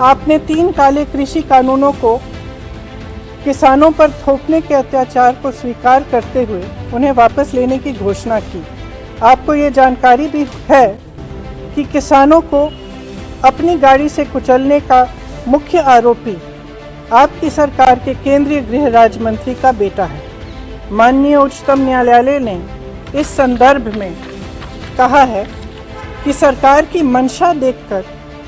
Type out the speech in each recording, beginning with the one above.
आपने 3 काले कृषि कानूनों को किसानों पर थोपने के अत्याचार को स्वीकार करते हुए उन्हें वापस लेने की घोषणा की। आपको ये जानकारी भी है कि किसानों को अपनी गाड़ी से कुचलने का मुख्य आरोपी आपकी सरकार के केंद्रीय गृह राज्य मंत्री का बेटा है। माननीय उच्चतम न्यायालय ने इस संदर्भ में कहा है कि सरकार की मंशा देखकर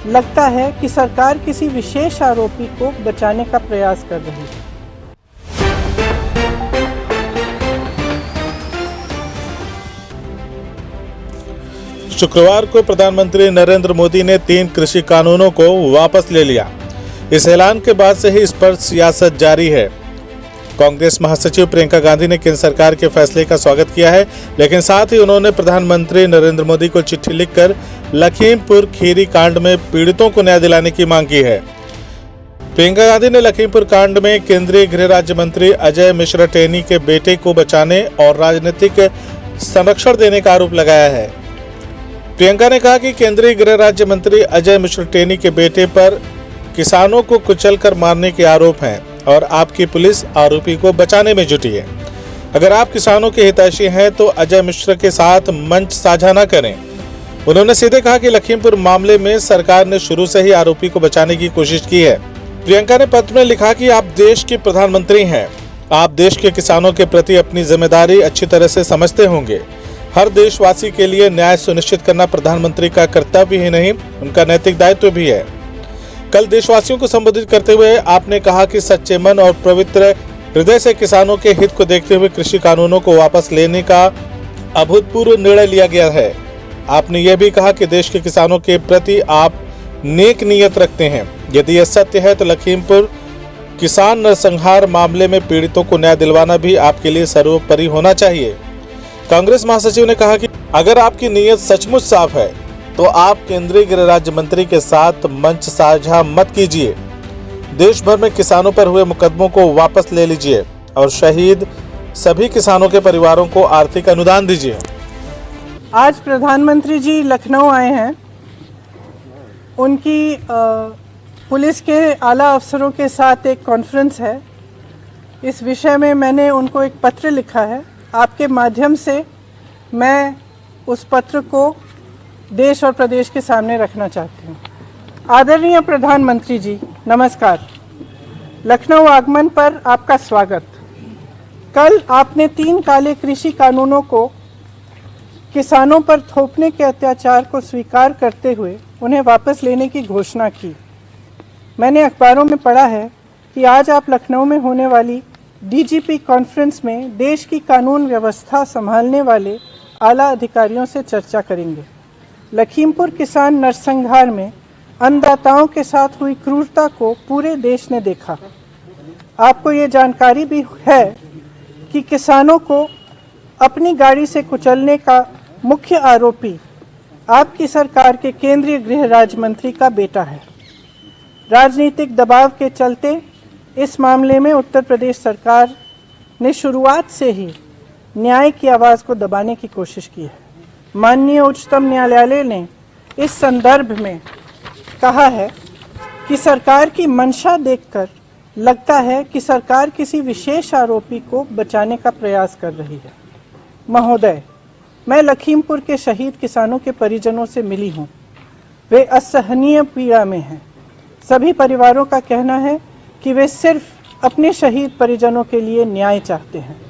लगता है कि सरकार किसी विशेष आरोपी को बचाने का प्रयास कर रही है। शुक्रवार को प्रधानमंत्री नरेंद्र मोदी ने 3 कृषि कानूनों को वापस ले लिया। इस ऐलान के बाद से ही इस पर सियासत जारी है। कांग्रेस महासचिव प्रियंका गांधी ने केंद्र सरकार के फैसले का स्वागत किया है, लेकिन साथ ही उन्होंने प्रधानमंत्री नरेंद्र मोदी को चिट्ठी लिखकर लखीमपुर खीरी कांड में पीड़ितों को न्याय दिलाने की मांग की है। प्रियंका गांधी ने लखीमपुर कांड में केंद्रीय गृह राज्य मंत्री अजय मिश्रा टेनी के बेटे को बचाने और राजनीतिक संरक्षण देने का आरोप लगाया है। प्रियंका ने कहा कि केंद्रीय गृह राज्य मंत्री अजय मिश्रा टेनी के बेटे पर किसानों को कुचलकर मारने के आरोप हैं और आपकी पुलिस आरोपी को बचाने में जुटी है। अगर आप किसानों के हितैषी हैं तो अजय मिश्रा के साथ मंच साझा न करें। उन्होंने सीधे कहा कि लखीमपुर मामले में सरकार ने शुरू से ही आरोपी को बचाने की कोशिश की है। प्रियंका ने पत्र में लिखा कि आप देश के प्रधानमंत्री हैं। आप देश के किसानों के प्रति अपनी जिम्मेदारी अच्छी तरह से समझते होंगे। हर देशवासी के लिए न्याय सुनिश्चित करना प्रधानमंत्री का कर्तव्य ही नहीं, उनका नैतिक दायित्व भी है। कल देशवासियों को संबोधित करते हुए आपने कहा कि सच्चे मन और पवित्र हृदय से किसानों के हित को देखते हुए कृषि कानूनों को वापस लेने का अभूतपूर्व निर्णय लिया गया है। आपने यह भी कहा कि देश के किसानों के प्रति आप नेक नीयत रखते हैं। यदि यह सत्य है तो लखीमपुर किसान नरसंहार मामले में पीड़ितों को न्याय दिलवाना भी आपके लिए सर्वोपरि होना चाहिए। कांग्रेस महासचिव ने कहा कि अगर आपकी नीयत सचमुच साफ है तो आप केंद्रीय गृह राज्य मंत्री के साथ मंच साझा मत कीजिए। देश भर में किसानों पर हुए मुकदमों को वापस ले लीजिए और शहीद सभी किसानों के परिवारों को आर्थिक अनुदान दीजिए। आज प्रधानमंत्री जी लखनऊ आए हैं। उनकी पुलिस के आला अफसरों के साथ एक कॉन्फ्रेंस है। इस विषय में मैंने उनको एक पत्र लिखा है। आपके माध्यम से मैं उस पत्र को देश और प्रदेश के सामने रखना चाहती हूँ। आदरणीय प्रधानमंत्री जी, नमस्कार। लखनऊ आगमन पर आपका स्वागत। कल आपने 3 काले कृषि कानूनों को किसानों पर थोपने के अत्याचार को स्वीकार करते हुए उन्हें वापस लेने की घोषणा की। मैंने अखबारों में पढ़ा है कि आज आप लखनऊ में होने वाली डीजीपी कॉन्फ्रेंस में देश की कानून व्यवस्था संभालने वाले आला अधिकारियों से चर्चा करेंगे। लखीमपुर किसान नरसंहार में अन्नदाताओं के साथ हुई क्रूरता को पूरे देश ने देखा। आपको ये जानकारी भी है कि किसानों को अपनी गाड़ी से कुचलने का मुख्य आरोपी आपकी सरकार के केंद्रीय गृह राज्य मंत्री का बेटा है। राजनीतिक दबाव के चलते इस मामले में उत्तर प्रदेश सरकार ने शुरुआत से ही न्याय की आवाज़ को दबाने की कोशिश की है। माननीय उच्चतम न्यायालय ने इस संदर्भ में कहा है कि सरकार की मंशा देखकर लगता है कि सरकार किसी विशेष आरोपी को बचाने का प्रयास कर रही है। महोदय, मैं लखीमपुर के शहीद किसानों के परिजनों से मिली हूँ। वे असहनीय पीड़ा में हैं। सभी परिवारों का कहना है कि वे सिर्फ अपने शहीद परिजनों के लिए न्याय चाहते हैं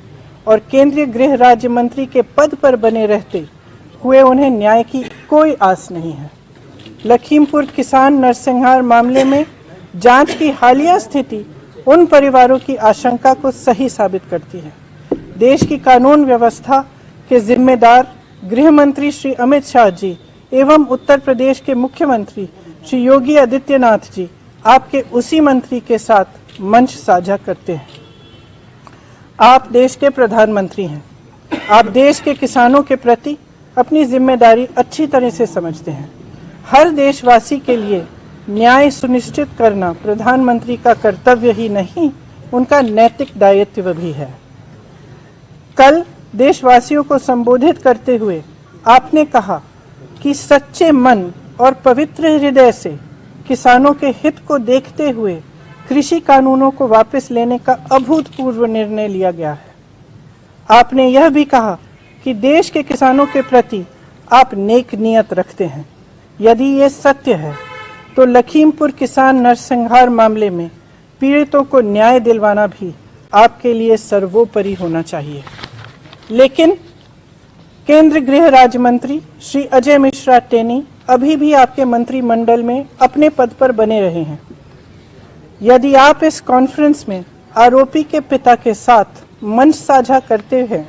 और केंद्रीय गृह राज्य मंत्री के पद पर बने रहते हुए उन्हें न्याय की कोई आस नहीं है। लखीमपुर किसान नरसंहार मामले में जांच की हालिया स्थिति उन परिवारों की आशंका को सही साबित करती है। देश की कानून व्यवस्था के जिम्मेदार गृह मंत्री श्री अमित शाह जी एवं उत्तर प्रदेश के मुख्यमंत्री श्री योगी आदित्यनाथ जी आपके उसी मंत्री के साथ मंच साझा करते हैं। आप देश के प्रधानमंत्री हैं। आप देश के किसानों के प्रति अपनी जिम्मेदारी अच्छी तरह से समझते हैं। हर देशवासी के लिए न्याय सुनिश्चित करना प्रधानमंत्री का कर्तव्य ही नहीं, उनका नैतिक दायित्व भी है। कल देशवासियों को संबोधित करते हुए आपने कहा कि सच्चे मन और पवित्र हृदय से किसानों के हित को देखते हुए कृषि कानूनों को वापस लेने का अभूतपूर्व निर्णय लिया गया है। आपने यह भी कहा कि देश के किसानों के प्रति आप नेक नियत रखते हैं। यदि ये सत्य है तो लखीमपुर किसान नरसंहार मामले में पीड़ितों को न्याय दिलवाना भी आपके लिए सर्वोपरि होना चाहिए। लेकिन केंद्र गृह राज्य मंत्री श्री अजय मिश्रा टेनी अभी भी आपके मंत्रिमंडल में अपने पद पर बने रहे हैं। यदि आप इस कॉन्फ्रेंस में आरोपी के पिता के साथ मंच साझा करते हैं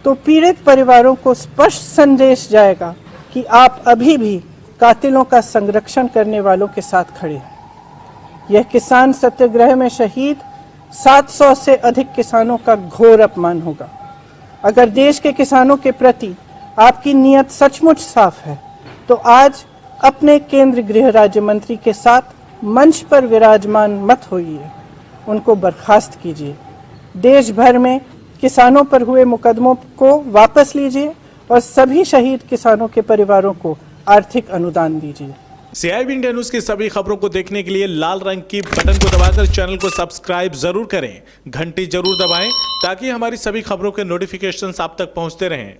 तो पीड़ित परिवारों को स्पष्ट संदेश जाएगा कि आप अभी भी कातिलों का संरक्षण करने वालों के साथ खड़े हैं। यह किसान सत्याग्रह में शहीद 700 से अधिक किसानों का घोर अपमान होगा। अगर देश के किसानों के प्रति आपकी नीयत सचमुच साफ है तो आज अपने केंद्र गृह राज्य मंत्री के साथ मंच पर विराजमान मत होइए, उनको बर्खास्त कीजिए। देश भर में किसानों पर हुए मुकदमों को वापस लीजिए और सभी शहीद किसानों के परिवारों को आर्थिक अनुदान दीजिए। CIB इंडिया न्यूज की सभी खबरों को देखने के लिए लाल रंग की बटन को दबाकर चैनल को सब्सक्राइब जरूर करें, घंटी जरूर दबाएं ताकि हमारी सभी खबरों के नोटिफिकेशंस आप तक पहुंचते रहें।